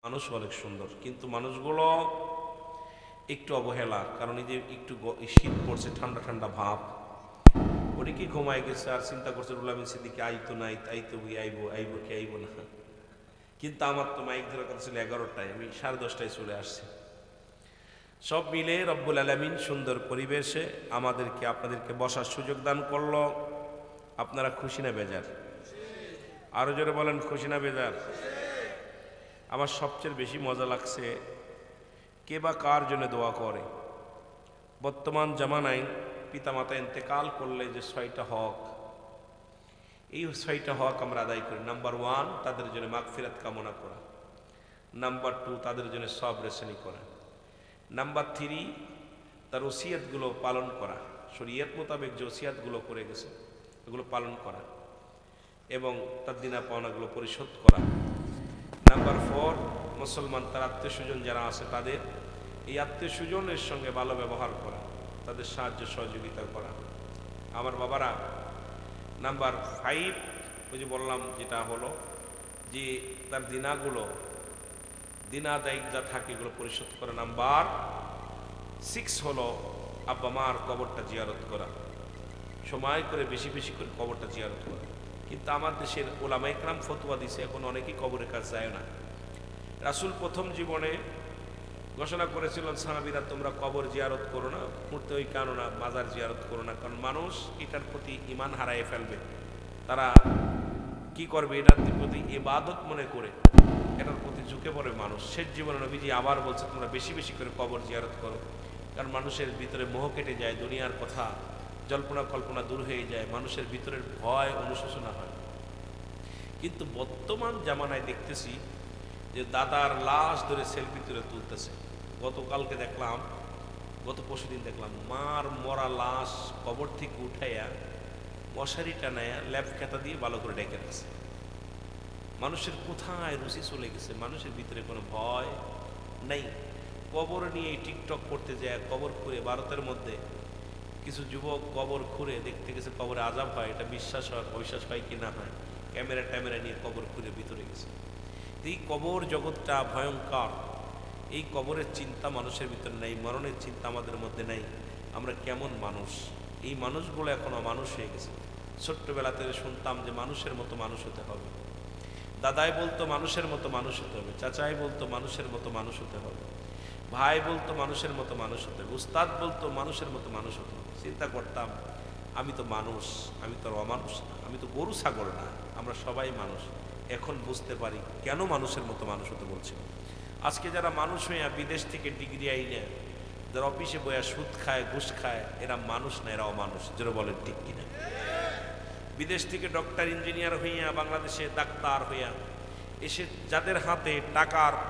মানুষ অনেক সুন্দর, কিন্তু মানুষগুলো একটু অবহেলা। কারণ এই যে একটু শীত পড়ছে, ঠান্ডা ঠান্ডা ভাব, অনেকেই ঘুমায় গেছে আর চিন্তা করছে রুলামিন সিদ্দিকি আইতো নাই, আইতো আইবো আইবো কি আইবো না। কিন্তু আমার তো মাইক ধরার কথা ছিল 11টায়, আমি 10:30টায় চলে আসছি। সব মিলে রব্বুল আলামিন সুন্দর পরিবেশে আমাদেরকে আপনাদেরকে বসার সুযোগ দান করলো। আপনারা খুশি না বেজার? আরো জোরে বলেন, খুশি না বেজার? আমার সবচেয়ে বেশি মজা লাগছে কে বা কার জন্য দোয়া করে। বর্তমান জামানায় পিতামাতা ইন্তেকাল করলে যে 6টা হক, এই 6টা হক আমরা আদায় করি। নাম্বার 1, তাদের জন্য মাগফিরাত কামনা করা। নাম্বার 2, তাদের জন্য সবর রেশনি করা। নাম্বার 3, তার ওসিয়াতগুলো পালন করা, শরীয়ত মোতাবেক যে ওসিয়াতগুলো করে গেছে এগুলো পালন করা এবং তার দিনা পাওনাগুলো পরিশোধ করা। নাম্বার 4, মুসলমান তার আত্মীয় স্বজন যারা আছে তাদের এই আত্মীয় স্বজনের সঙ্গে ভালো ব্যবহার করা, তাদের সাহায্য সহযোগিতা করা। আমার বাবারা, নাম্বার 5, ওই যে বললাম যেটা হলো যে তার দিনা দায়িত্ব যা থাকে এগুলো পরিশোধ করা। নাম্বার 6 হলো আব্বা মার কবরটা জিয়ারত করা, সময় করে বেশি বেশি করে কবরটা জিয়ারত করা। কিন্তু আমার দেশের ওলামা ইকরাম ফতোয়া দিছে এখন অনেকেই কবরের কাছে যায় না। রাসূল প্রথম জীবনে ঘোষণা করেছিলেন, সাহাবীরা তোমরা কবর জিয়ারত করো না, মূর্তি ওই কানো না, মাজার জিয়ারত করো না। কারণ মানুষ এটার প্রতি ঈমান হারায় ফেলবে। তারা কি করবে? এটার প্রতি ইবাদত মনে করে এটার প্রতি ঝুঁকে পড়ে মানুষ। শেষ জীবনে নবীজি আবার বলছে তোমরা বেশি বেশি করে কবর জিয়ারত করো। কারণ মানুষের ভিতরে মোহ কেটে যায়, দুনিয়ার কথা জল্পনা কল্পনা দূর হয়ে যায়, মানুষের ভিতরের ভয় অনুশোচনা হয়। কিন্তু বর্তমান জামানায় দেখতেছি যে দাদার লাশ ধরে সেলফি তুলে তুলতেছে। গতকালকে দেখলাম, গত পরশুদিন দেখলাম মার মরা লাশ কবর থেকে উঠাইয়া মশারি টানায়া ল্যাপ খেতা দিয়ে ভালো করে ডেকে রাখছে। মানুষের কোথায় রুচি চলে গেছে? মানুষের ভিতরে কোনো ভয় নেই। কবর নিয়ে টিকটক করতে যায়, কবর খুঁড়ে, ভারতের মধ্যে কিছু যুবক কবর খুঁড়ে দেখতে গেছে কবরে আযাব হয়, এটা বিশ্বাস হয় কি না হয়, ক্যামেরা নিয়ে কবর খুঁড়ে ভিতরে গেছে। এই কবর জগৎটা ভয়ঙ্কর। এই কবরের চিন্তা মানুষের ভিতরে নেই, মরণের চিন্তা আমাদের মধ্যে নেই। আমরা কেমন মানুষ? এই মানুষগুলো এখন অমানুষ হয়ে গেছে। ছোট্টবেলা থেকে শুনতাম যে মানুষের মতো মানুষ হতে হবে, দাদাই বলতো মানুষের মতো মানুষ হতে হবে, চাচাই বলতো মানুষের মতো মানুষ হতে হবে, ভাই বলতো মানুষের মতো মানুষ হতে হবে, উস্তাদ বলতো মানুষের মতো মানুষ হতে হবে। চিন্তা করতাম আমি তো মানুষ, আমি তো অমানুষ না, আমি তো গরু ছাগল না, আমরা সবাই মানুষ। এখন বুঝতে পারি কেন মানুষের মতো মানুষ হতে বলছিল। আজকে যারা মানুষ হইয়া বিদেশ থেকে ডিগ্রি আইনে যারা অফিসে বইয়া সুদ খায়, ঘুষ খায়, এরা মানুষ না, এরা অমানুষ। যারা বলেন ঠিক কিনা? বিদেশ থেকে ডক্টর ইঞ্জিনিয়ার হইয়া বাংলাদেশে ডাক্তার হইয়া এসে যাদের হাতে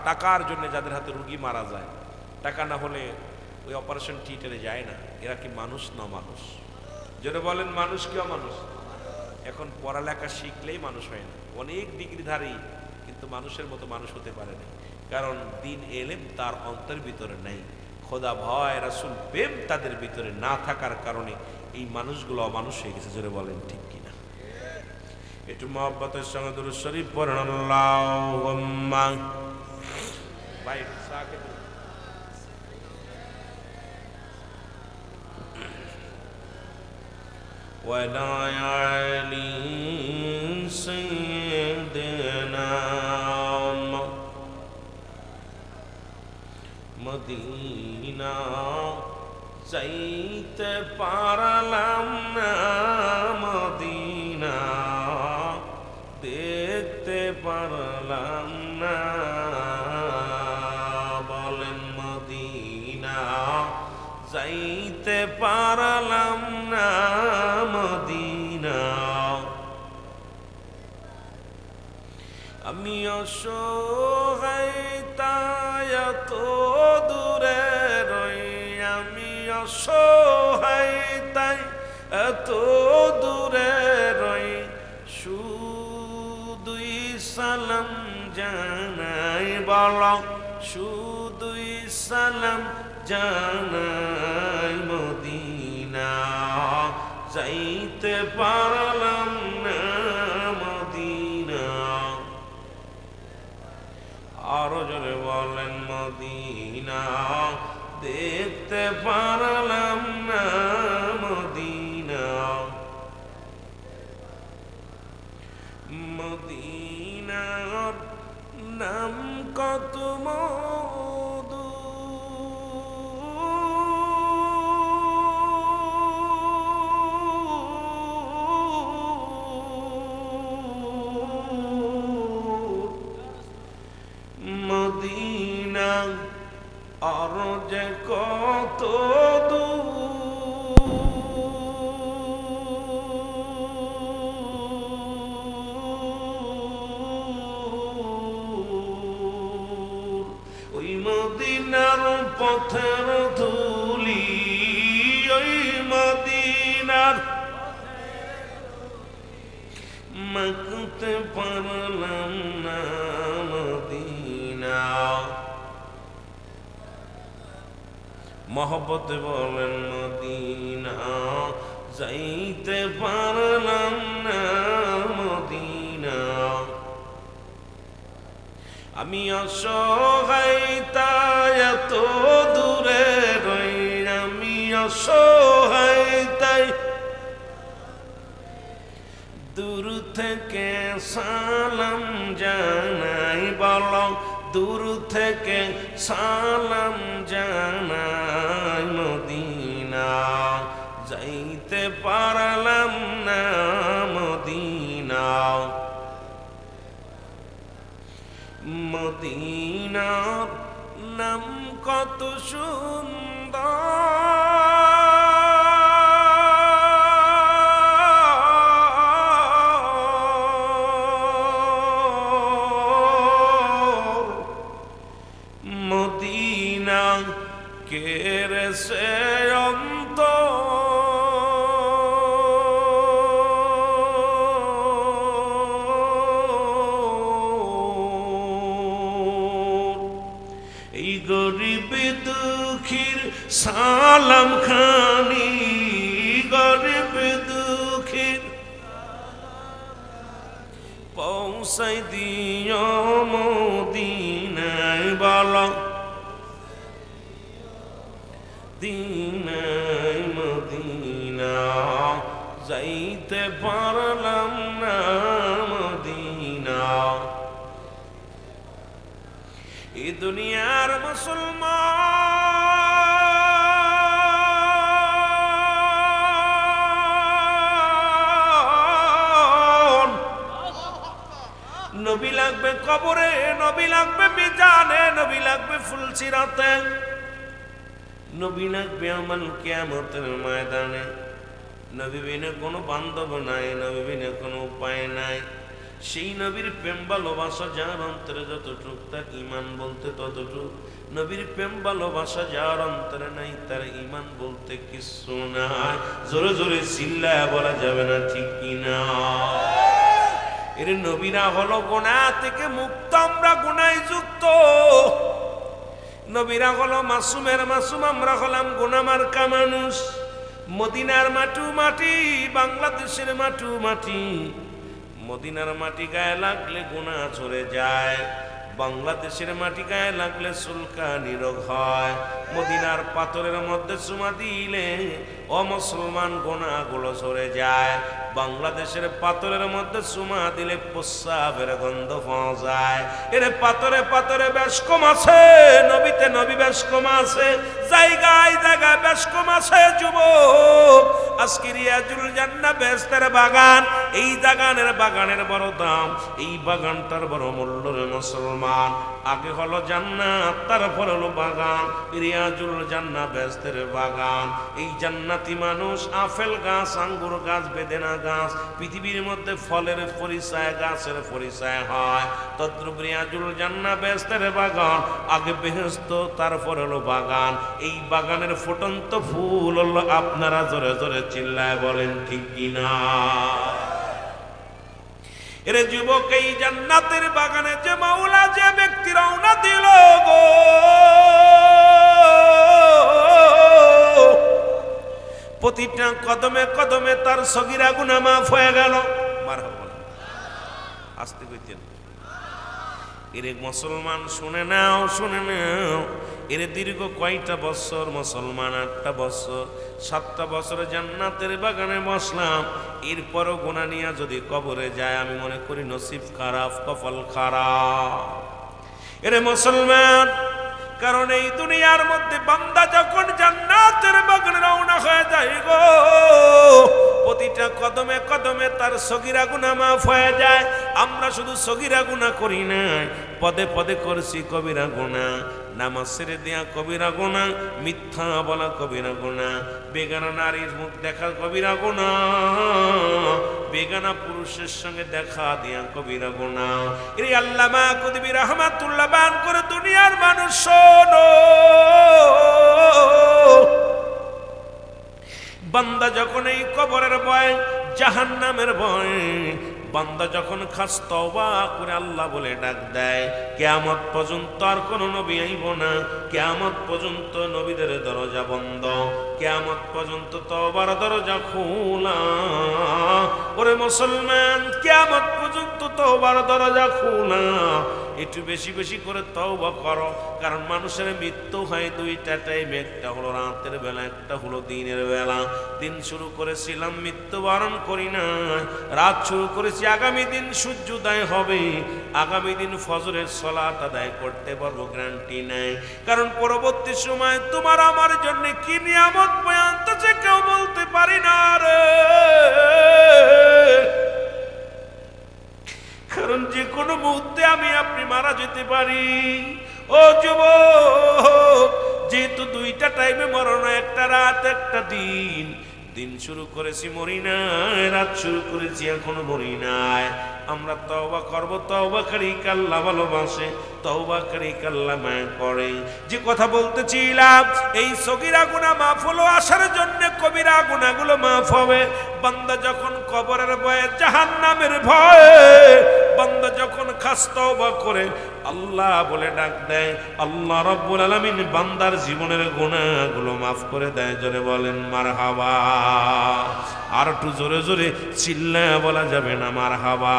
টাকার জন্য যাদের হাতে রুগী মারা যায়, টাকা না হলে ওই অপারেশন থিয়েটারে যায় না, এরা কি মানুষ না মানুষ? যারা বলেন মানুষ কি অমানুষ? এখন পড়ালেখা শিখলেই মানুষ হয় না, অনেক ডিগ্রিধারী কিন্তু মানুষের মতো মানুষ হতে পারে না। কারণ দিন এলেম তার অন্তরের ভিতরে নেই, খোদা ভয় রাসূল প্রেম তাদের ভিতরে না থাকার কারণে এই মানুষগুলো অমানুষ হয়ে গেছে। যারা বলেন ঠিক কিনা? একটু মহব্বতের সঙ্গে দুরূদ শরীফ পড়েন। আল্লাহুম্মা ভাই সাকে ওয়ালা আলি সাইয়্যিদিনা মদিনা যাইতে পারলাম না, মদিনা দেখতে পারলাম না। বলেন মদিনা যাইতে পারলাম না, মদিনা। আমি অসহায় তাই এত দূরে রই, আমি অসহায় তাই এত দূরে রই, শুধুই সালাম জানাই। বল শুধুই সালাম জানাই, মদিনা যাইতে পারলাম না, মদিনা। আরো জোরে বলেন মদিনা দেখতে পারলাম না মদিনা মদিনার নাম কত মধু মদিনা আর যে কত ওই মদিনার পথের ধুলি ওই মদিনার মাখতে পারলাম না মদিনা মহব্বত বলেন মদিনা যাইতে পারলাম না মদিনা আমি অসহায় তাই এত দূরে রই আমি অসহায় তাই দূর থেকে সালাম জানাই বলো দূর থেকে সালাম জানাই মদিনা যাইতে পারলাম না মদিনা মদিনার নাম কত সুন্দর মদিনা কেরে সে এই গরিব দুঃখীর সালাম খানি গরিব দুঃখীর পৌঁছাই দিও মদিনায় বলো দিনায় মদিনা যাইতে পারলাম না মদিনা এই দুনিয়ার মুসলমান নবী লাগবে কবরে নবী লাগবে মিজানে নবী লাগবে ফুলসিরাতে নবী লাগবে আমাল কিয়ামতের ময়দানে নবী বিনে কোনো বান্ধব নাই নবী বিনে কোনো উপায় নাই সেই নবীর প্রেম ভালোবাসা যার অন্তরে যতটুক তার ঈমান বলতে ততটুক নবীর প্রেম ভালোবাসা যার অন্তরে নাই তার ঈমান বলতে কিছু নাই জোরে জোরে চিল্লায়া বলা যাবে না ঠিক কিনা এর নবীরা হলো গুনাহ থেকে মুক্ত আমরা গুনায় যুক্ত নবীরা হলো মাসুমের মাসুম আমরা হলাম গুনাহ মার্কা মানুষ মদিনার মাটু মাটি বাংলাদেশের মাটু মাটি মদিনার মাটি গায়ে লাগলে গুনাহ ঝরে যায় বাংলাদেশের মাটি গায়ে লাগলে চুলকানি রোগ হয় মদিনার পাথরের মধ্যে চুমা দিলে অমুসলমান গুনাহগুলো ঝরে যায় বাংলাদেশের পাথরের মধ্যে চুমা দিলে প্রস্রাবের গন্ধ পাওয়া যায় এর পাথরে পাথরে বেশ কম আছে নবীতে নবী বেশ কম আছে জায়গায় জায়গায় বেশ কম আছে যুবক আজকে রিয়াজুল জান্নাহ বেহেশতের বাগান এই বাগানের বড় দাম এই বাগানটার বড় মূল্য রে মুসলমান আগে হলো জান্নাত তারপর হলো বাগান রিয়াজুল জান্নাহ বেহেশতের বাগান এই জান্নাতি মানুষ আপেল গাছ আঙ্গুর গাছ বেদেনা গাছ পৃথিবীর মধ্যে ফলের পরিচয় গাছের পরিচয় হয় তদ্রূপ রিয়াজুল জান্নাহ বেহেশতের বাগান আগে বেহেশত তারপর হলো বাগান এই বাগানের ফুটন্ত ফুল হলো আপনারা জোরে জোরে চিল্লায় বলেন ঠিক কিনা এর যুবক এই জান্নাতের বাগানে যে মাওলা যে ব্যক্তি রওনা দিল গো প্রতিটা কদমে কদমে তার সগীরা গুনাহ মাফ হয়ে গেল মারহাবা আস্তে কইতেন এরে মুসলমান শুনে নাও, শুনে নাও, এরে দীর্ঘ কয়টা বছর মুসলমান? 8টা বছর। 7টা বছরে জান্নাতের বাগানে বসলাম, এরপরও গুনাহ নিয়ে যদি কবরে যায়, আমি মনে করি নসিব খারাপ, কপাল খারাপ। এরে মুসলমান, কারণ এই দুনিয়ার মধ্যে বান্দা যখন জান্নাতের বাগানে রওনা হয়ে যায় গো, প্রতিটা কদমে কদমে তার সগীরা গুনাহ মাফ হয়ে যায়। আমরা শুধু সগীরা গুনাহ করি না, পদে পদে করছি কবিরা গুনাহ। নামাজ ছেড়ে দেয়া কবিরা গুনাহ, মিথ্যা বলা কবিরা গুনাহ, বেগানা নারীর মুখ দেখা কবিরা গুনাহ, বেগানা পুরুষের সঙ্গে দেখা দেয়া কবিরা গুনাহ। এই আল্লামা কুতুবী রাহমাতুল্লাহ বান করে দুনিয়ার মানুষ শোনো, বান্দা যখন এই কবরের ভয়, জাহান্নামের ভয়, বান্দা যখন খাস তওবা করে আল্লাহ বলে ডাক দেয়, কিয়ামত পর্যন্ত আর কোনো নবী আইব না, কিয়ামত পর্যন্ত নবীদের দরজা বন্ধ, কিয়ামত পর্যন্ত তওবার দরজা খোলা। ওরে মুসলমান, কিয়ামত পর্যন্ত তওবার দরজা খোলা। একটু বেশি বেশি করে তওবা করো, কারণ মানুষের মৃত্যু হয় 2টা টাইমে, একটা হলো রাতের বেলা, একটা হলো দিনের বেলা। দিন শুরু করেছিলাম, মৃত্যুবরণ করি না। রাত শুরু করেছি, আগামী দিন সূর্যোদয় হবে, আগামী দিন ফজরের সালাত আদায় করতে পারবো, গ্যারান্টি নেই। কারণ পরবর্তী সময় তোমার আমার জন্য কি নিয়ামত বয়ান তো যে কেউ বলতে পারি না রে। কারণ যে কোনো মুহূর্তে আমি আপনি মারা যেতে পারি। ও যুবক, যেহেতু 2টা টাইমে মরণ, একটা রাত একটা দিন। দিন শুরু করেছি মরি নাই, রাত শুরু করেছি এখনো মরি নাই। আমরা তওবা করব, তওবাকারীকে আল্লাহ ভালোবাসে, তওবাকারীকে আল্লাহ মায়া করে। যে কথা বলতেছিলাম, এই সগীরা গুনাহ মাফ হলো, আসার জন্য কবিরা গুনাহগুলো মাফ হবে। বান্দা যখন কবরের ভয়ে, জাহান্নামের ভয়ে, বান্দা যখন খাস তওবা করে আল্লাহ বলে ডাক দেয়, আল্লাহ রাব্বুল আলামিন বান্দার জীবনের গুনাহগুলো মাফ করে দেয়। জোরে বলেন মারহাবা। আর একটু জোরে জোরে চিল্লায়া বলা যাবে না মারহাবা।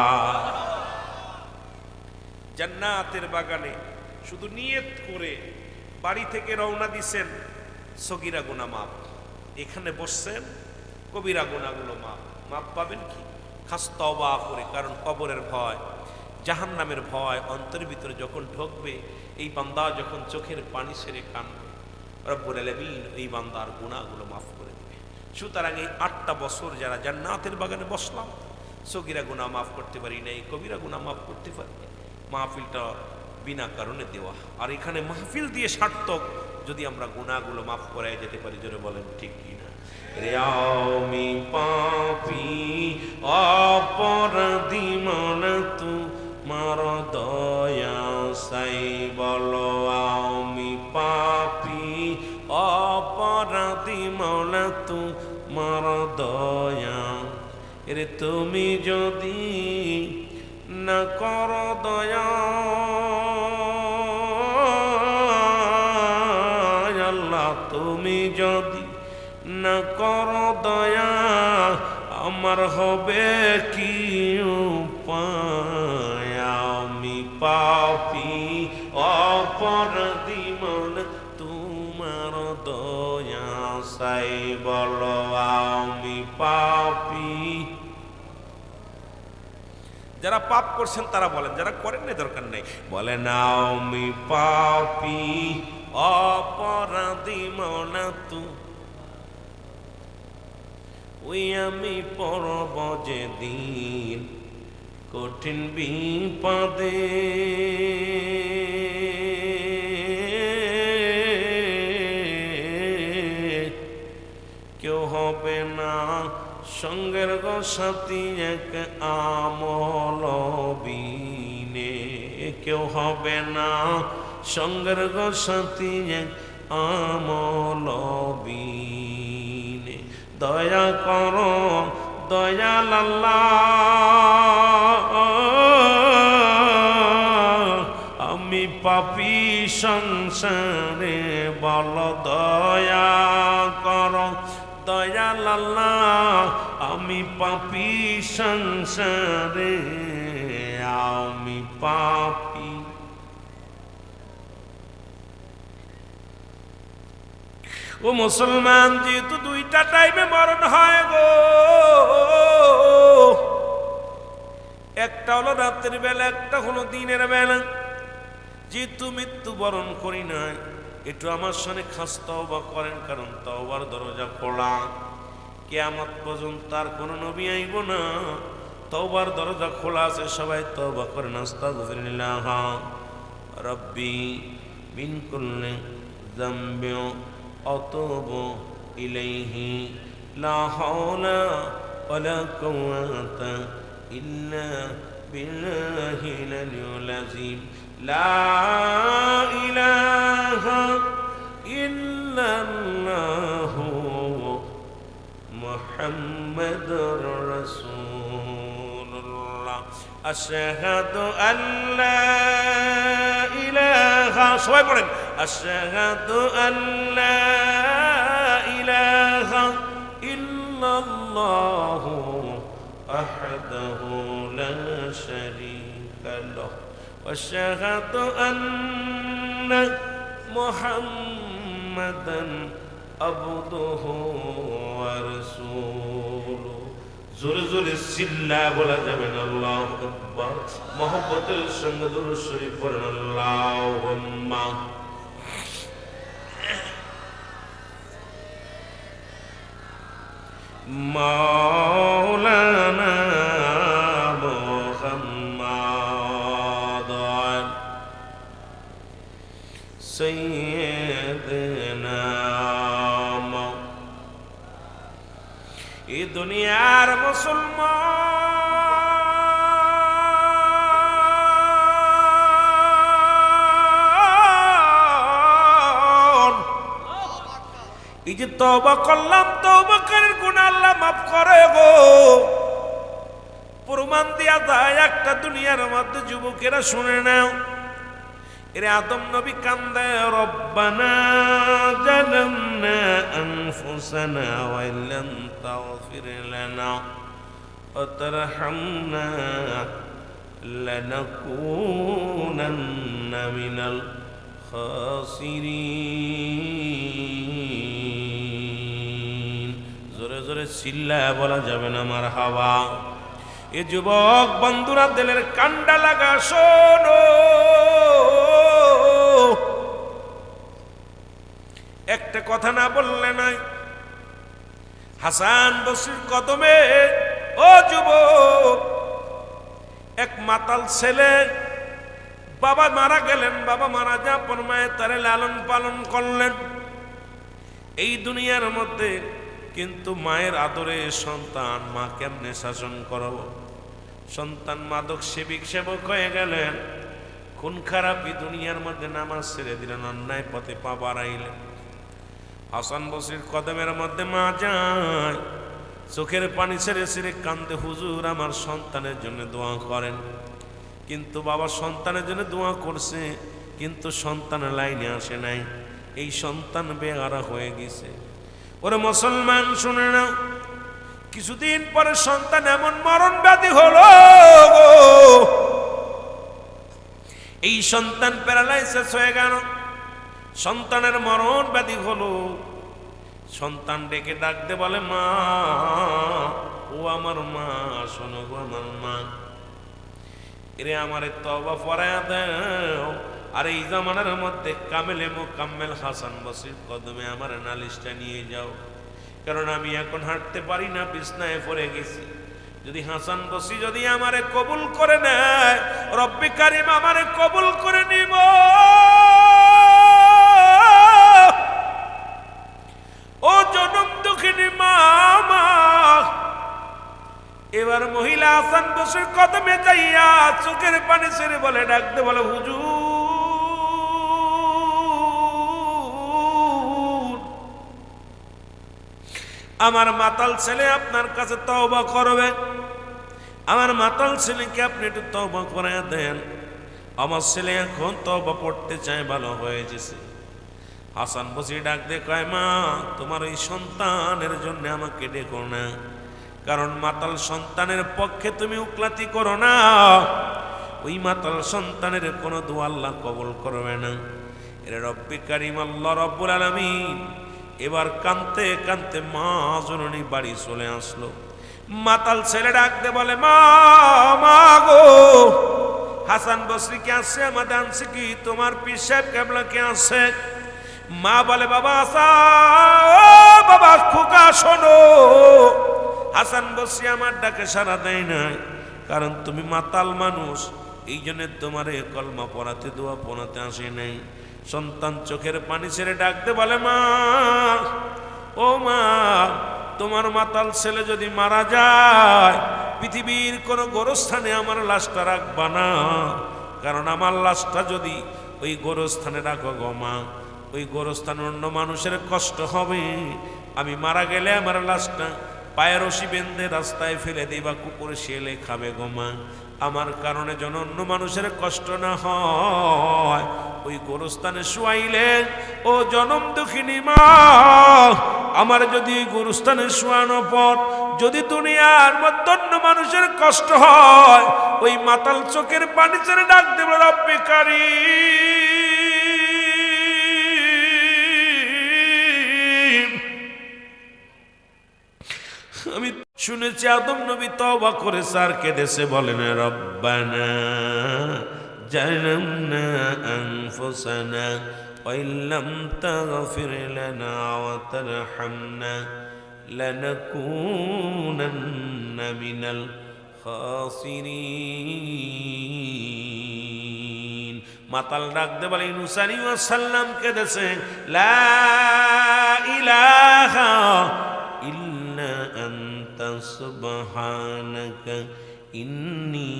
জান্নাতের বাগানে শুধু নিয়ত করে বাড়ি থেকে রওনা দিছেন, সগীরা গুনাহ মাফ। এখানে বসছেন, কবিরা গুনাহগুলো মাফ। মাফ পাবেন কি? খাস তওবা করে। কারণ কবরের ভয়, জাহান্নামের ভয় অন্তরের ভিতরে যখন ঢুকবে, এই বান্দা যখন চোখের পানি ছেড়ে কাঁদবে, রব্বুল আলামিন এই বান্দার গুনাহগুলো মাফ করে দেবে। সুতরাং এই 8টা বছর যারা জান্নাতের বাগানে বসলাম, সগীরা গুনাহ মাফ করতে পারি নাই, কবিরা গুনাহ মাফ করতে পারি নাই। মাহফিলটা বিনা কারণে দেওয়া, আর এখানে মাহফিল দিয়ে সার্থক যদি আমরা গুনাহগুলো মাফ করাই যেতে পারি। জোরে বলেন ঠিক কিনা? রে আমি পাপী অপরাধী মন তোমার দয়া সাই, বলো আমি পাপী অপরাধী মন তোমার দয়া। রে তুমি যদি না কর দয়া, আল্লাহ তুমি যদি না কর দয়া, আমার হবে কি উপায়? আমি পাপী অপরাধী মন তোমার দয়া চাই, বলো আমি পাপী। যারা পাপ করছেন তারা বলেন, যারা করেন না দরকার নেই, বলেন আমি পাপী অপরাধী মনা তু। ওই আমি পড়ব যেদিন কঠিন বিপদে, কেউ হবে না সঙ্গের গো সাথী এক আমল বিনে, কেউ হবে না সঙ্গের গো সাথী এক আমল বিনে। দয়া করো দয়াল আল্লাহ, আমি পাপী সংসারে, বল দয়া করো দয়াল আল্লাহ, আমি পাপী সংসারে, আমি পাপী। ও মুসলমান, যেহেতু দুইটা টাইমে মরণ হয় গো, একটা হলো রাতের বেলা, একটা হলো দিনের বেলা। যেহেতু মৃত্যুবরণ করি নাই, একটু আমার সামনে খাস তওবা করেন, কারণ তওবার দরজা খোলা। কিয়ামত পর্যন্ত আর কোন নবী আইব না, তওবার দরজা খোলা আছে, সবাই তওবা করেন। আস্তাগফিরুল্লাহ রব্বি মিন কুল্লি যামবি আতুবু ইলাইহি লা হাওলা ওয়ালা কুওয়াতা ইল্লা বিল্লাহিল আলিয়্যিল আযীম। লা ইলাহা ইল্লাল্লাহু মুহাম্মাদুর রাসূলুল্লাহ। আশহাদু আল্লা ইলাহা, সবাই পড়েন, আশহাদু আল্লা ইলাহা ইল্লাল্লাহু ওয়াহদাহু লা শারীকা লাহু ওয়াশহাদু আন্না মুহাম্মাদান আবদুহু ওয়া রাসূলুহু। জোরে জোরে চিল্লা বলা যাবে না আল্লাহু আকবার। মহব্বতের সঙ্গে দুরূদ শরীফ পড়েন, আল্লাহুম্মা মাওলানা মুহাম্মাদান সাইয়্যিদিনা। এই দুনিয়ার মুসলমান, এই যে তওবা করলাম, তওবা করে গুনাহ আল্লাহ মাফ করে গো। প্রমাণ দেয়া যায় একটা দুনিয়ার মধ্যে, যুবকেরা শুনে নাও। এরে আদম নবী কান্দে, রব্বানা জালামনা আনফুসানা ওয়া ইল্লাম তাগফির লানা ওয়া তারহামনা লানাকুনান্না মিনাল খাসিরিন। জোরে জোরে চিল্লা বলা যাবে না মারহাবা। এ যুবক বন্ধুরা, দিলের কান্ডা লাগা শোনো। একটা কথা না বললে নাই। হাসান বসরির কদমে ও যুবক, এক মাতাল ছেলে, বাবা মারা গেলেন, বাবা মারা যা পর মায়ে তারে লালন পালন করলেন এই দুনিয়ার মধ্যে। কিন্তু মায়ের আদরে সন্তান মা কেমনে শাসন করব? সন্তান মাদক সেবিক সেবক হয়ে গেলেন, খুন খারাপি দুনিয়ার মধ্যে, নামাজ ছেড়ে দিলেন, অন্যায় পথে পা বাড়াইলেন। হাসান বসরির কদমের মধ্যে মা যায়, চোখের পানি ছেড়ে ছেড়ে কান্দে, হুজুর আমার সন্তানের জন্য দোয়া করেন। কিন্তু বাবা সন্তানের জন্য দোয়া করছে, কিন্তু সন্তানের লাইনে আসে নাই, এই সন্তান বেগারা হয়ে গেছে। ওরে মুসলমান শুনে নাও, কিছুদিন পরে সন্তান এমন মরণ ব্যাধি হলো, এই সন্তান প্যারালাইসিস হয়ে গেল। সন্তানের মরণ ব্যাধি হলো। সন্তান ডেকে ডাকতে বলে, মা, ও আমার মা, শোনো গো আমার মা, এরে আমারে তওবা পড়ায়া দাও। আর এই জামানার মধ্যে কামেলে মুকাম্মেল হাসান বসরির কদমে আমার নালিশটা নিয়ে যাও, কারণ আমি এখন হাঁটতে পারি না, বিছনায় পড়ে গেছি। যদি হাসান বসরি যদি আমারে কবুল করে নেয়, রব্বি কারিম আমারে কবুল করে নিব। ও জনম দুঃখিনী মা, এবার মহিলা হাসান বসরির কদমে যাইয়া চোখের পানি ছেড়ে বলে, ডাকতে বলে, হুজুর, আমার মাতাল ছেলে আপনার কাছে তওবা করবে, আমার মাতাল ছেলেকে আপনি একটু তওবা করে দেন। আমার ছেলে এখন তওবা পড়তে চায়, ভালো হয়ে গেছে। হাসান বসরি ডাক দিয়ে কয়, মা, তোমার এই সন্তানের জন্য আমাকে ডেকো না, কারণ মাতাল সন্তানের পক্ষে তুমি উকলাতি করো না, ওই মাতাল সন্তানের কোনো দোয়া আল্লাহ কবুল করবে না। এর রব্বি কারিম আল্লাহ রব্বুল আলামিন এবার কাঁদতে কাঁদতে মা জননী বাড়ি চলে আসলো। মাতাল ছেলে ডাকতে বলে, মা মা গো, হাসান বসরি কে আসছে, আমাদের আনছে কি তোমার পীর সাহেব কেবলা কে আসছে? মা বলে, বাবা আসা, বাবা খোকা শোনো। হাসান বসরি আমার ডাকে সাড়া দেয় না, কারণ তুমি মাতাল মানুষ, এই জন্য তোমার এ কলমা পড়াতে দোয়া পড়াতে আসে নাই। সন্তান চোখের পানি ছেড়ে ডাকতে বলে, মা ও মা, তোমার মাতাল ছেলে যদি মারা যায়, পৃথিবীর কোন গোরস্থানে আমার লাশটা রাখবা না, কারণ আমার লাশটা যদি ওই গোরস্থানে রাখো গো মা, ওই গোরস্থানে অন্য মানুষের কষ্ট হবে। আমি মারা গেলে আমার লাশটা পায়ের রশি বেঁধে রাস্তায় ফেলে দিবা, কুকুর শিয়ালে খাবে গো মা। আমার কারণে যেন অন্য মানুষের কষ্ট না হয়, ওই গোরস্থানে শুয়াইলে ও জনম দুঃখিনী মা, আমার যদি ওই গোরস্থানে শুয়ানো পর যদি দুনিয়ার মধ্যে অন্য মানুষের কষ্ট হয়, ওই মাতাল চোখের পানি ছেড়ে ডাক দেব, রব্বে কারীম। আমি শুনেছি আদম নবী তওবা করে স্যার কেঁদেছে, বলেন রব্বানা জালামনা আনফুসানা ওয়া ইল্লাম তাগফির লানা ওয়া তারহামনা লানাকুনান্না মিনাল খাসিরিন। মাতাল ডাকতে বলে ইউনূস আলাইহিস সালাম কেঁদেছে, লা ইলাহা ইল্লা আনতা সুবহানাকা ইন্নী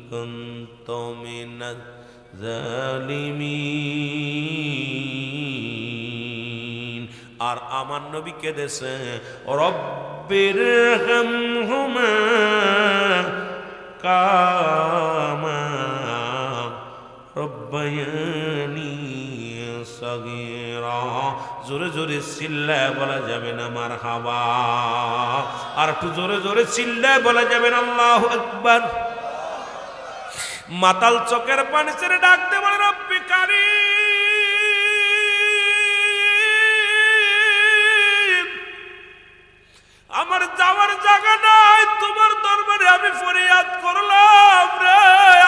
কুনতু মিনাজ জালিমিন। আর আমার নবী কেঁদেছে, রব্বির হামহুমা কামা রব্বায়ানি সগীরা। জোরে জোরে চিল্লায় বলা যাবে না মারহাবা, আর একটু জোরে জোরে চিল্লায় বলা যাবে না আল্লাহু আকবার। মাতাল চোখের পানি ছেড়ে ডাকতে বলে, রব্বি কারীম, আমার যাওয়ার জায়গা নাই, তোমার দরবারে আমি ফরিয়াদ করলাম রে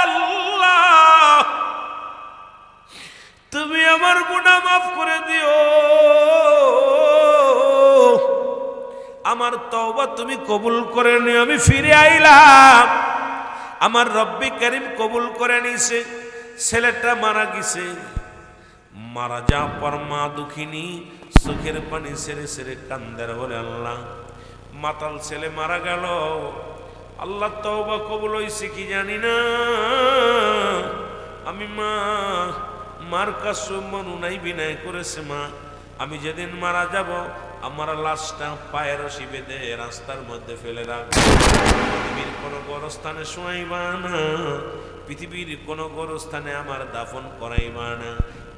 আল্লাহ, তুমি আমার গুনাহ মাফ করে দিও, আমার তওবা তুমি কবুল করে নিও, আমি ফিরে আইলাম। আমার রব্বি কারীম কবুল করে নিছে। ছেলেটা মারা গেছে, মারা যাওয়ার পর মা দুঃখিনী চোখের পানি ছেড়ে ছেড়ে কান্দার বলে, আল্লাহ মাতাল ছেলে মারা গেল, আল্লাহ তওবা কবুল হইছে কি জানি না, আমি মার কাছে মনুনাই বিনয় করেছে, মা আমি যেদিন মারা যাব আমার লাশটা পায়ের রশি বেঁধে রাস্তার মধ্যে ফেলে রাখবো, পৃথিবীর কোনো গোরস্থানে শোয়াইবা না, পৃথিবীর কোনো গোরস্থানে আমার দাফন করাইবা না।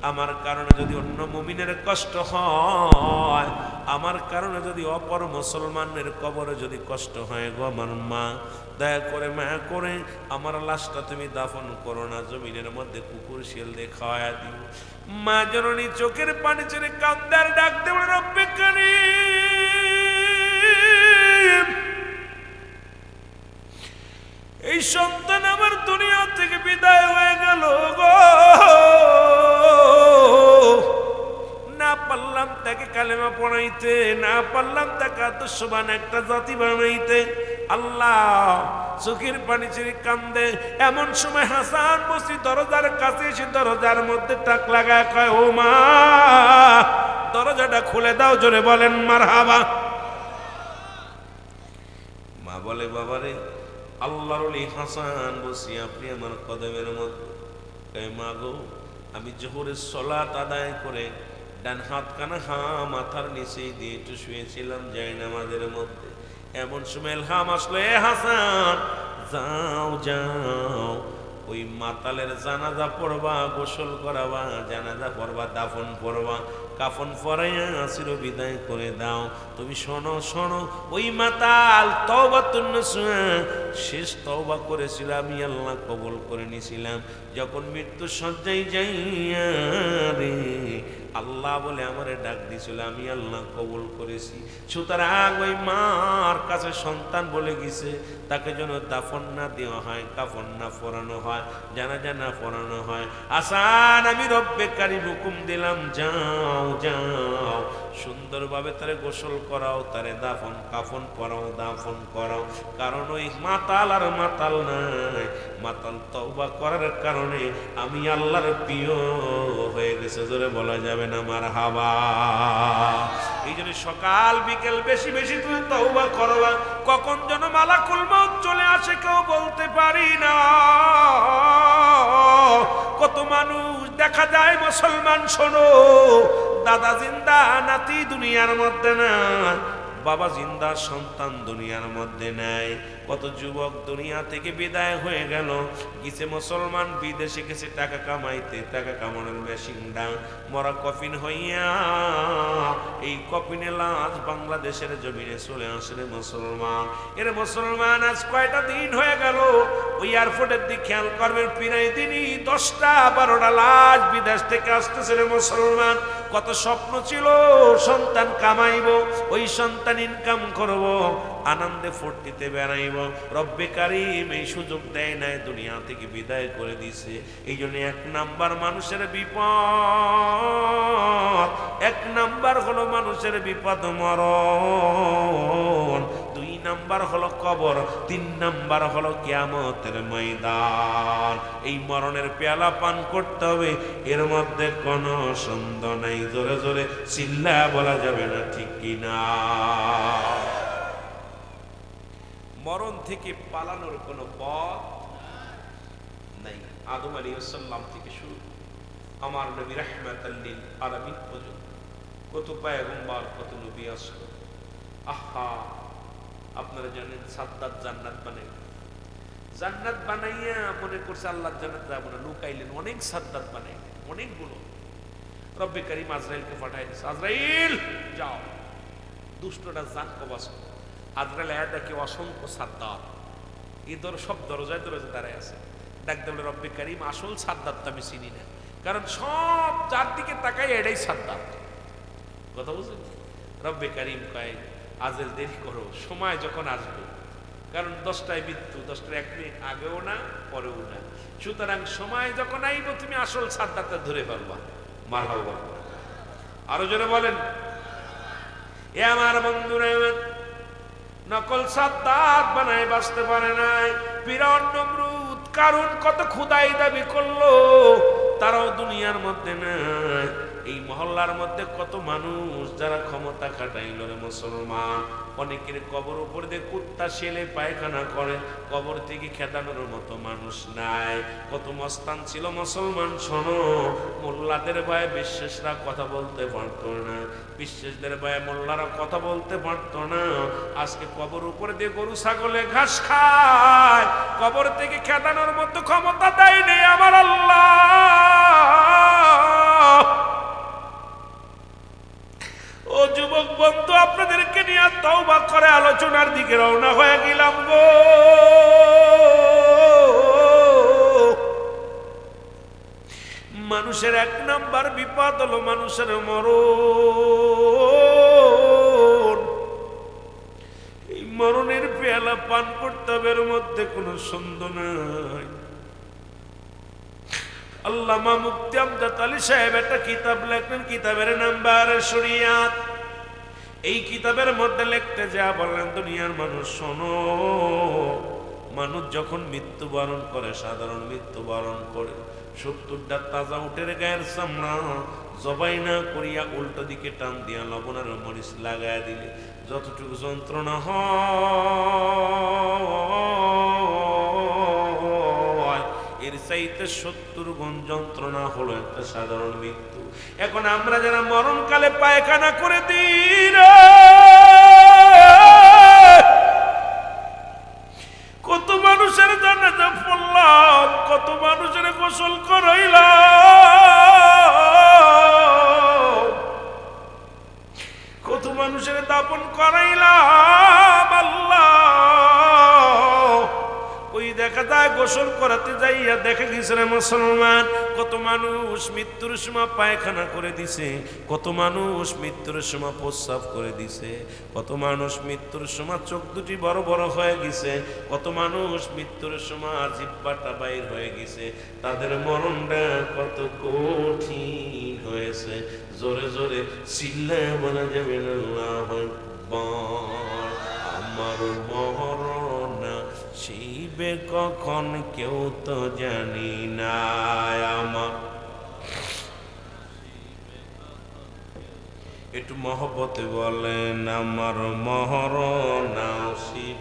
আমার কারণে যদি অন্য মুমিনের কষ্ট হয়, আমার কারণে যদি অপর মুসলমানের কবরে যদি কষ্ট হয় গো আমার মা, দয়া করে মায়া করে আমার লাশটা তুমি দাফন করো না, জমিনের মধ্যে কুকুর শিয়াল দিয়ে খাওয়ায়া দিও। মা জননী চোখের পানি ছেড়ে কান্দার ডাকতে বলে, রব্বে কারীম, এই সন্তান আমার দুনিয়া থেকে বিদায় হয়ে গেল গো, না পারলাম তাকে কালেমা পড়াইতে, না পারলাম তাকে আদর্শবান একটা জাতি বানাইতে। আল্লাহ চোখের পানি ছেড়ে কান্দে। এমন সময় হাসান বসরি দরজার কাছে এসে দরজার মধ্যে টাক লাগায় কয়, ও মা দরজাটা খুলে দাও, জোরে বলেন মারহাবা। মা বলে, বাবারে আল্লাহর ওলি হাসান বসরি আপনি আমার কদমের মধ্যে। মা গো, আমি জোহরের সালাত আদায় করে ডান হাত কানা মাথার নিচে দিয়ে একটু শুয়েছিলাম জায়নামাজের মধ্যে, এমন সময় এলহাম আসলো, এ হাসান যাও যাও ওই মাতালের জানাজা পড়বা, গোসল করাবা, জানাজা পড়বা, দাফন পড়বা, কাফন পরাইয়া চির বিদায় করে দাও। তুমি শোনো শোনো, ওই মাতাল তওবাতুন নসুহা শেষ তওবা করেছিল, আমি আল্লাহ কবুল করে নিয়েছিলাম। যখন মৃত্যু সজ্জায় যাইয়া রে আল্লাহ আল্লাহ বলে আমারে ডাক দিছিল, আমি আল্লাহ কবুল করেছি। সুতরাং ওই মার কাছে সন্তান বলে গেছে তাকে যেন দাফন না দেওয়া হয়, কাফন না পরানো হয়, জানাজা না পরানো হয়। আসান আমি রব্বে কারিম হুকুম দিলাম, যাও যাও সুন্দরভাবে তারে গোসল করাও, তারে দাফন কাফন করাও, দাফন করাও। কারণ ওই মাতাল আর মাতাল নাই, মাতাল তওবা করার কারণে আমি আল্লাহর প্রিয় হয়ে গেছে। জোরে বলা যাবে না মারহাবা। এই জন্য সকাল বিকেল বেশি বেশি তুমি তওবা করবা। কখন যেন মালাকুল মউত চলে আসে কেউ বলতে পারি না। কত মানুষ দেখা যায় মুসলমান, শোনো, দাদা জিন্দা নাতি দুনিয়ার মধ্যে না, বাবা জিন্দা সন্তান দুনিয়ার মধ্যে নাই। কত যুবক দুনিয়া থেকে বিদায় হয়ে গেল, গেছে মুসলমান বিদেশে গেছে টাকা কামাইতে, টাকা কামানোর মেশিনটা মরা কফিন হইয়া এই কফিনে লাশ বাংলাদেশের জমিনে চলে আসলে মুসলমান। এর মুসলমান আজ কয়টা দিন হয়ে গেল, ওই এয়ারপোর্টের দিকে খেয়াল করবেন, প্রায় দিনই 10টা 12টা লাশ বিদেশ থেকে আসতেছে রে মুসলমান। কত স্বপ্ন ছিল সন্তান কামাইব, ওই সন্তান ইনকাম করব, আনন্দে ফুর্তিতে বেড়াইব। রব্বে কারিম এই সুযোগ দেয় নাই, দুনিয়া থেকে বিদায় করে দিছে। এই জন্য 1 নাম্বার মানুষের বিপদ, 1 নাম্বার হলো মানুষের বিপদ মরণ, 2 নাম্বার হলো কবর, 3 নাম্বার হলো কিয়ামতের ময়দান। এই মরণের পেয়ালা পান করতে হবে, এর মধ্যে কোনো সন্দেহ নাই। জোরে জোরে চিল্লা বলা যাবে না, ঠিক কিনা? মরণ থেকে পালানোর কোনো পথ নাই। আদম আলাইহিস সালাম থেকে শুরু আমার নবী রাহমাতাল লিল আলামিন পর্যন্ত কত পয়গম্বর, কত নবী আসলো। আহা, আপনারা জানেন সাদ্দাত জান্নাত বানাইলেন, জান্নাত বানাইয়া মনে করছে আল্লাহর জান্নাত যাবো না, লুকাইলেন, অনেক সাদ্দাত বানাইলেন, অনেকগুলো। রব্বে কারিম আজরাইলকে পাঠাই দিয়েছে, আজরাইল যাও দুষ্টটা জান কবাস। আজরাইল আয়া দেখে অসংখ্য সাদ্দাত, ঈদর সব দরজায় দরজায় দাঁড়ায় আছে। ডাক দেবলে রব্বে কারিম আসল সাদ্দাত তো আমি চিনি না, কারণ সব যার দিকে তাকাই এটাই সাদ্দাত। কথা বুঝলেন? রব্বে কারিম কয় আজরাইল দেরি করো, সময় যখন আসবে, কারণ 10টায় মৃত্যু, 10টার 1 মিনিট আগেও না পরেও না। সুতরাং সময় যখন আইব তুমি আসল সাদ্দাতটা ধরে ফেলবা। মারহাবা। আরো জোরে বলেন। এ আমার বন্ধুরা, নকল সাদ্দাত বানায় বাঁচতে পারে নাই। ফিরআউন নমরুদ কারণ কত খোদাই দাবি করলো, তারাও দুনিয়ার মধ্যে নাই। এই মহল্লার মধ্যে কত মানুষ যারা ক্ষমতা খাটাইল রে মুসলমান। অনেকের কবর উপর দিয়ে কুত্তা শেলে পায়খানা করে, কবর থেকে খেদানোর মতো মানুষ নাই। কত মস্তান ছিল মুসলমান, শোনো, মোল্লাদের ভয়ে বিশ্বাসরা কথা বলতে পারতো না, বিশ্বাসদের ভয়ে মোল্লারা কথা বলতে পারতো না। আজকে কবর উপরে দিয়ে গরু ছাগলে ঘাস খায়, কবর থেকে খেদানোর মতো ক্ষমতা দেয় নেই আমার আল্লাহ। ও যুবক বন্ধু, আপনাদেরকে নিয়ে তওবা করে আলোচনার দিকে রওনা হয়ে গেলাম গো। মানুষের 1 নাম্বার বিপদ হলো মানুষের মরণ। এই মরণের পেয়ালা পান করতে হবে, এর মধ্যে কোনো সন্দেহ নাই। আল্লামা মুফতি আমজাদ আলী সাহেব একটা কিতাব লেখেন, কিতাবের নাম বারে শরিয়াত। এই কিতাবের মধ্যে লিখতে যা বলেন, দুনিয়ার মানুষ শোনো, মানুষ যখন মৃত্যুবরণ করে, সাধারণ মৃত্যুবরণ করে, 70টা তাজা উটের গায়ের চামড়া জবাই না করিয়া উল্টো দিকে টান দিয়া লবণ আর মরিচ লাগায় দিলে যতটুকু যন্ত্রণা হয়, এর চাইতে 70 গুণ যন্ত্রণা হলো একটা সাধারণ মৃত্যু। এখন আমরা যারা মরণকালে পায়খানা করে দিই, কত মানুষের জানাজা পড়লাম, কত মানুষের গোসল করাইলাম, কত মানুষের দাপন করাইলাম। আল্লাহ, ওই দেখা যায় গোসল করাতে যাইয়া দেখে গেছে রে মুসলমান, কত মানুষ মৃত্যুর সময় পায়খানা করে দিছে, কত মানুষ মৃত্যুর সময় প্রস্রাব করে দিছে, কত মানুষ মৃত্যুর সময় চোখ দুটি বড় বড় হয়ে গেছে, কত মানুষ মৃত্যুর সময় জিহ্বাটা বাইর হয়ে গেছে। তাদের মরণটা কত কঠিন হয়েছে। জোরে জোরে চিল্লায় বলা যাবে না আল্লাহু আকবার। আমার মরণ শিবে কখন কেউ তো জানি না। আমার একটু মহব্বতে বলেন, আমার মরণ শিব।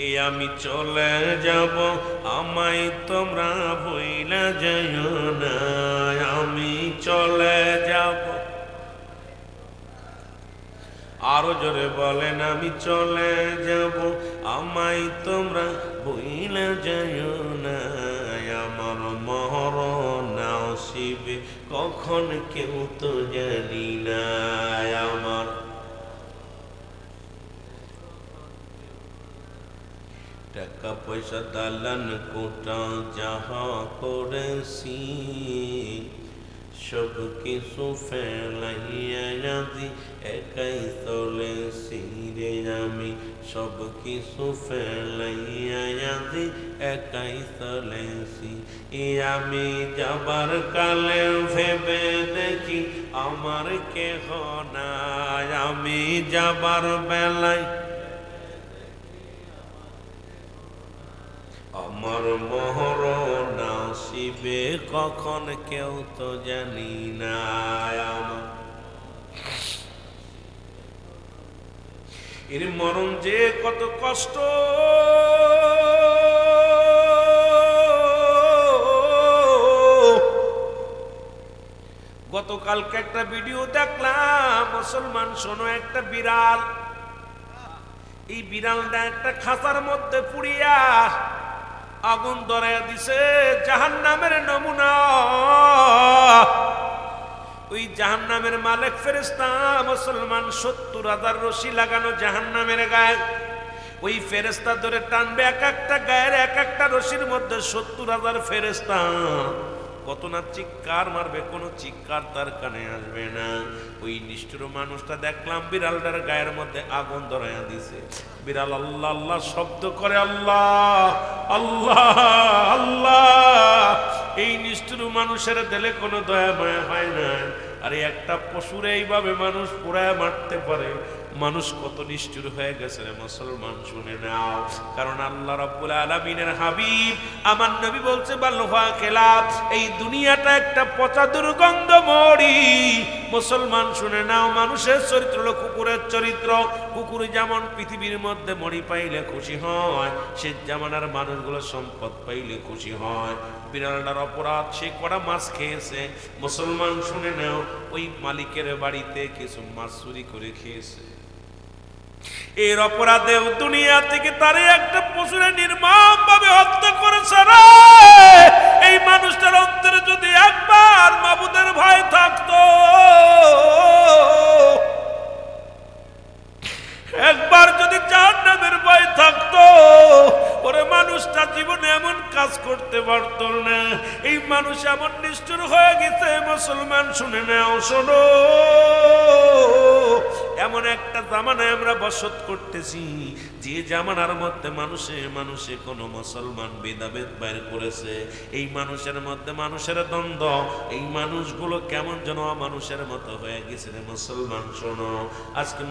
এই আমি চলে যাব, আমায় তোমরা ভুইলা যাইও না। আমি চলে যাব, আরো জোরে বলেন, আমি চলে যাব, আমায় তোমরা ভুইলা যাইও না। আমার মরণ আসিবে কখন কেউ তো জানি না। আমার টাকা পয়সা দালান কোটা যাহা করেছি, সব কিছু ফেলাইয়া যদি একাই চলেছি রে। আমি সব কিছু ফেলাইয়া যদি একাই চলেছি। আমি যাবার কালে ভেবে দেখি আমার কেহ নাই। আমি যাবার বেলায় আমার মরণ আসিবে কখন কেউ তো জানি না। আমার এর মরণ যে কত কষ্ট, গতকালকে একটা ভিডিও দেখলাম, মুসলমান শোনো, একটা বিড়াল, এই বিড়ালটা একটা খাঁচার মধ্যে পুড়িয়া আগুন ধরাইয়া দিছে। জাহান্নামের নমুনা। ওই জাহান্নামের মালিক ফেরেশতা মুসলমান 70,000 রশি লাগানো জাহান্নামের গায়ে। ওই ফেরেশতা ধরে টানবে এক একটা গায়ের এক একটা রশির মধ্যে 70,000 ফেরেশতা। কত না চিৎকার মারবে, কোনো চিৎকার তার কানে আসবে না। ওই নিষ্ঠুর মানুষটা দেখলাম বিড়ালটার গায়ের মধ্যে আগুন ধরাইয়া দিছে। বিড়াল আল্লাহ আল্লাহ শব্দ করে, আল্লাহ আল্লাহ আল্লাহ। এই নিষ্ঠুর মানুষের দিলে কোনো দয়া মায়া হয় না। আরে একটা পশুরে এইভাবে মানুষ পোড়ায় মারতে পারে, মানুষ কত নিষ্ঠুর হয়ে গেছে রে মুসলমান, শুনে নাও। কারণ আল্লাহ রাব্বুল আলামিনের হাবিব আমার নবী বলছে, বাল্লুহা খেলাপ, এই দুনিয়াটা একটা পচা দুর্গন্ধ মরি। মুসলমান শুনে নাও, মানুষের চরিত্র হলো কুকুরের চরিত্র। কুকুর যেমন পৃথিবীর মধ্যে মরি পাইলে খুশি হয়, সে জামানার মানুষগুলো সম্পদ পাইলে খুশি হয়। বিড়ালটার অপরাধ, সে কড়া মাছ খেয়েছে। মুসলমান শুনে নাও, ওই মালিকের বাড়িতে কিছু মাছ চুরি করে খেয়েছে। এর অপরাধে দুনিয়া থেকে তারে একটা পশুরে নির্মম ভাবে হত্যা করেছে রে। এই মানুষটার অন্তরে যদি একবার মাবুদের ভয় থাকতো, একবার যদি জাহান্নামের ভয় থাকতো, ওরে মানুষটা জীবনে এমন কাজ করতে পারত না। এই মানুষ এমন নিষ্ঠুর হয়ে গেছে। মুসলমান শুনে নাও, শোনো, এমন একটা জামানায় আমরা বসত করতেছি, যে জামানার মধ্যে মানুষে মানুষে কোন মুসলমান ভেদাভেদ বাইর করেছে। এই মানুষের মধ্যে মানুষের দ্বন্দ্ব, এই মানুষগুলো কেমন যেন মানুষের মতো হয়ে গেছে রে মুসলমান। শোনো, আজকে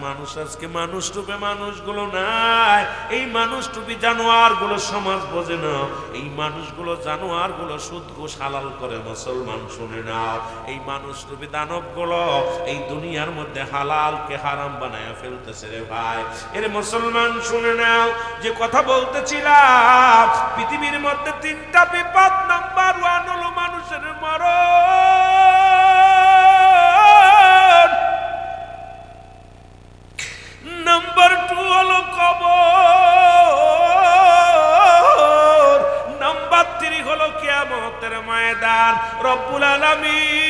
মানুষ রূপে মানুষগুলো নাই। এই মানুষ রূপী জানোয়ার গুলো সমাজ বোঝে না। এই মানুষগুলো জানোয়ার গুলো সুদ ঘুষ হালাল করে। মুসলমান শুনে নাও, এই মানুষ রূপী দানব গুলো এই দুনিয়ার মধ্যে হালালকে হারাম বানায় ফেলতেছে রে ভাই। এর মুসলমান শুনে নাও, যে কথা বলতেছিলাম, পৃথিবীর মধ্যে 3টা বিপদ। নাম্বার 1 হলো মানুষের মরণ, নাম্বার 2 হলো কবর, নাম্বার 3 হলো কিয়ামতের ময়দান। রব্বুল আলামিন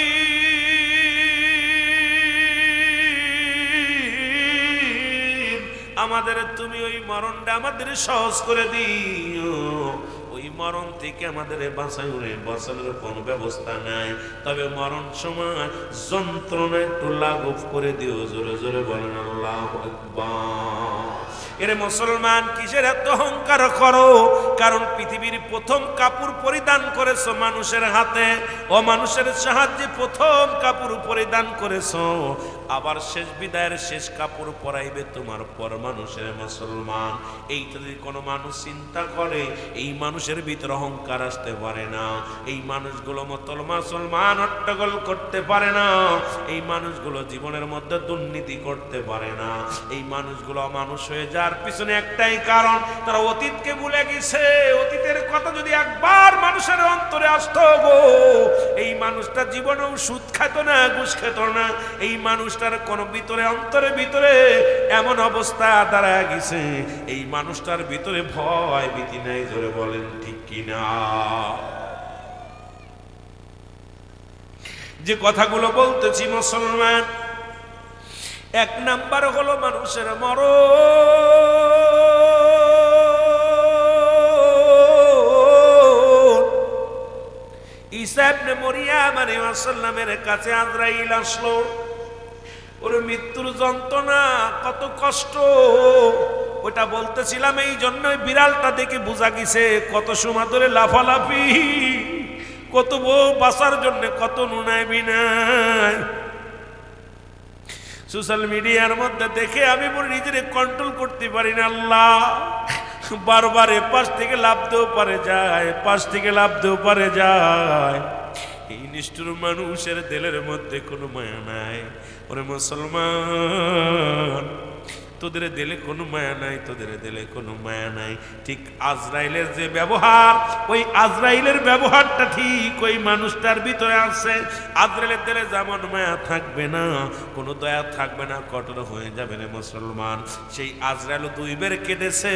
আমাদের তুমি ওই মরণটা আমাদের সহজ করে দিও, ওই মরণ থেকে আমাদের বাঁচানোর কোনো ব্যবস্থা নাই, তবে মরণ সময় যন্ত্রণা একটু লাঘব করে দিও। জোরে জোরে বলেন আল্লাহু আকবার। এরে মুসলমান, কিসের এত অহংকার করো? কারণ পৃথিবীর প্রথম কাপড় পরিধান করেছো মানুষের হাতে, ও মানুষের সাহায্যে প্রথম কাপড় পরিধান করেছো, আবার শেষ বিদায়ের শেষ কাপড় পরাইবে তোমার পর মানুষের। মুসলমান, এইটা যদি কোনো মানুষ চিন্তা করে, এই মানুষের ভিতরে অহংকার আসতে পারে না। এই মানুষগুলো মুসলমান হট্টগোল করতে পারে না। এই মানুষগুলো জীবনের মধ্যে দুর্নীতি করতে পারে না। এই মানুষগুলো মানুষ হয়ে যাওয়ার পিছনে একটাই কারণ, তারা অতীতকে ভুলে গেছে। অতীতের কথা যদি একবার মানুষের অন্তরে আসতো গো, এই মানুষটা জীবনেও সুদ খেত না, ঘুষ খেত না। এই মানুষটার কোন ভিতরে অন্তরের ভিতরে এমন অবস্থা দাঁড়ায় গেছে, এই মানুষটার ভিতরে ভয় ভীতি নাই। জোরে বলেন ঠিক কিনা? যে কথাগুলো বলতেছি মুসলমান, এক নাম্বার হলো মানুষের মরণ। ঈসা ইবনে মরিয়ম আলাইহিস সালামের কাছে আজরাইল আসলো। ওর মৃত্যুর যন্ত্রণা কত কষ্ট, ওটা বলতেছিলাম। এই জন্যই বিড়ালটা দেখে বোঝা গেছে কত সময় ধরে লাফালাফি, কত বউ বাঁচার জন্য কত নুনায় বিনায়। সোশ্যাল মিডিয়ার মধ্যে দেখে আমি নিজের কন্ট্রোল করতে পারি না। আল্লাহ, বারবার পাশ থেকে লাভ দেও পারে যায়, পাশ থেকে লাভ দেও পারে যায়। এই নিষ্ঠুর মানুষের দিলের মধ্যে কোনো মায়া নাই। ওরে মুসলমান, তোদের দিলে কোনো মায়া নাই, তোদের দিলে কোনো মায়া নাই। ঠিক আজরাইলের যে ব্যবহার, ওই আজরাইলের ব্যবহারটা ঠিক ওই মানুষটার ভিতরে আছে। আজরাইলের দিলে যেমন মায়া থাকবে না, কোনো দয়া থাকবে না, কঠোর হয়ে যাবে রে মুসলমান। সেই আজরাইল 2 বের কেঁদেছে।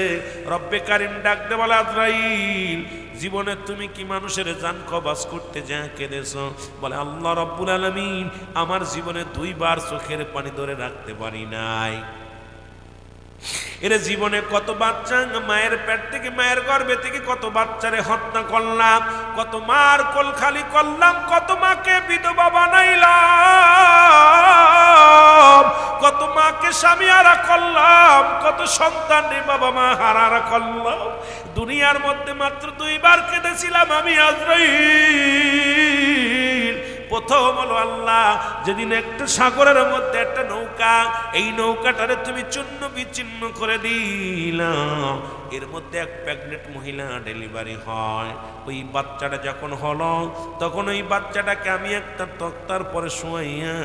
রব্বে কারিম ডাকতে বলে, আজরাইল, জীবনে তুমি কি মানুষের জান কবাজ করতে যা কেঁদেছ? বলে, আল্লাহ রব্বুল আলামিন, আমার জীবনে 2 বার চোখের পানি ধরে রাখতে পারি নাই। এর জীবনে কত বাচ্চা মায়ের পেট থেকে, মায়ের গর্ভে থেকে কত বাচ্চারে হত্যা করলাম, কত মার কোল খালি করলাম, কত মাকে বিধবা বানাইলাম, কত মাকে স্বামী হারা করলাম, কত সন্তান বাবা মা হারা করলাম। দুনিয়ার মধ্যে মাত্র 2 বার কেঁদেছিলাম আমি আজরাইল। প্রথম হলো আল্লাহ, যেদিন একটা সাগরের মধ্যে একটা নৌকা, এই নৌকাটারে তুমি চূর্ণ বিচ্ছিন্ন করে দিলাম। এর মধ্যে এক প্রেগনেন্ট মহিলা ডেলিভারি হয়। ওই বাচ্চাটা যখন হলো, তখন ওই বাচ্চাটাকে আমি একটা তক্তার পরে শোয়াইয়া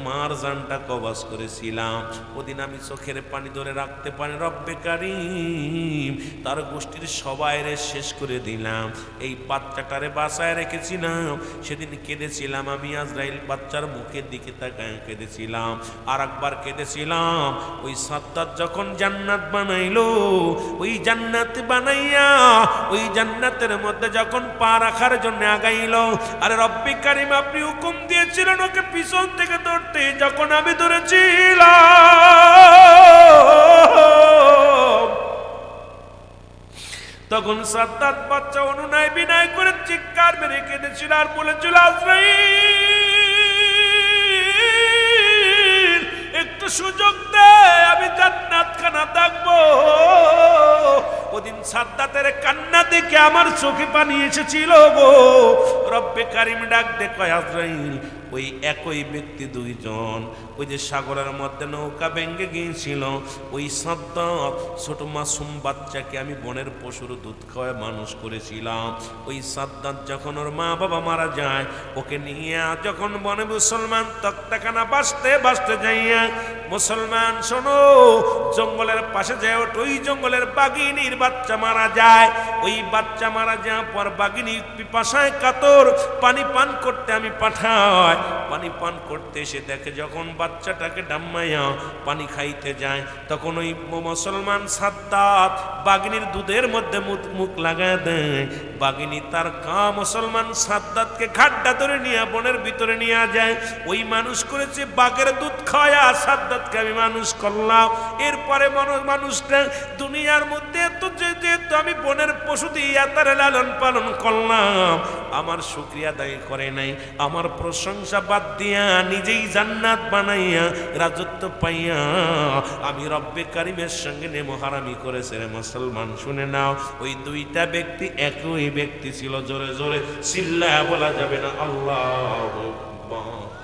মার জানটা কবাজ করেছিলাম। ওদিন আমি চোখের পানি ধরে রাখতে পারি। রব্বে কারিম, তার গোষ্ঠীর সবাইরে শেষ করে দিলাম, এই বাচ্চাটারে বাঁচায় রেখেছিলাম। সেদিন কেঁদেছিলাম আমি আজরাইল, বাচ্চার মুখের দিকে তাকায় কেঁদেছিলাম। আর একবার কেঁদেছিলাম ওই সাদ্দাত যখন জান্নাত বানাইলো, ওই জান্নাত বানাইয়া ওই জান্নাতের মধ্যে যখন পা রাখার জন্য আগাইলো, আরে রব্বে কারিম, আপনি হুকুম দিয়েছিলেন ওকে পিছন থেকে ধরতে, যখন আমি ধরেছিলাম তখন সাদ্দাত বাচ্চা অনুনয় বিনয় করে চিৎকার মেরে কেঁদেছিল আর বলেছিল, আজরাইল, একটু সুযোগ দে, আমি জান্নাত খানা দেখবো। ওদিন সাদ্দাতের কান্না দেখে আমার চোখে পানি এসেছিল গো। রব্বে কারিম ডাক দে কয়, আজরাইল, ওই একই ব্যক্তি 2 জন, ওই যে সাগরের মধ্যে নৌকা ভেঙে গিয়েছিল, ওই সাদ্দাত ছোট মাসুম বাচ্চাকে আমি বনের পশুর দুধ খাওয়ায় মানুষ করেছিলাম। ওই সাদ্দাত যখন ওর মা বাবা মারা যায়, ওকে নিয়ে যখন বনে মুসলমান তক্তাখানা বাঁচতে যাইয়া, মুসলমান শোনো, জঙ্গলের পাশে যায়, ওই জঙ্গলের বাঘিনীর বাচ্চা মারা যায়। ওই বাচ্চা মারা যাওয়ার পর বাঘিনী পিপাসায় কাতর বছর পানি পান করতে আমি পাঠাই, পানি পান করতে এসে দেখে যখন বাচ্চাটাকে ডাম্মাইয়া পানি খাইতে যায়, তখন ওই মুসলমান সাদ্দাত বাগিনীর দুধের মধ্যে মুখ লাগায় দেয়। বাগিনী তার মুসলমান সাদ্দাতকে ঘাটটা ধরে নিয়ে বনের ভিতরে নিয়ে যায়। ওই মানুষ করেছে বাঘের দুধ খাওয়া সাদ্দাতকে আমি মানুষ করলাম। এরপরে মানুষটা দুনিয়ার মধ্যে এত যেহেতু আমি বনের পশু দিয়ে তার লালন পালন করলাম, আমার শুকরিয়া আদায় করে নাই, আমার প্রশংসা বাদ দিয়া নিজেই জান্নাত বানাইয়া রাজত্ব পাইয়া আমি রব্বে কারিমের সঙ্গে নেমহারামি করেছে। রে মুসলমান শুনে নাও, ওই দুইটা ব্যক্তি একই ব্যক্তি ছিল। জোরে জোরে চিল্লায়া বলা যাবে না আল্লাহু আকবার।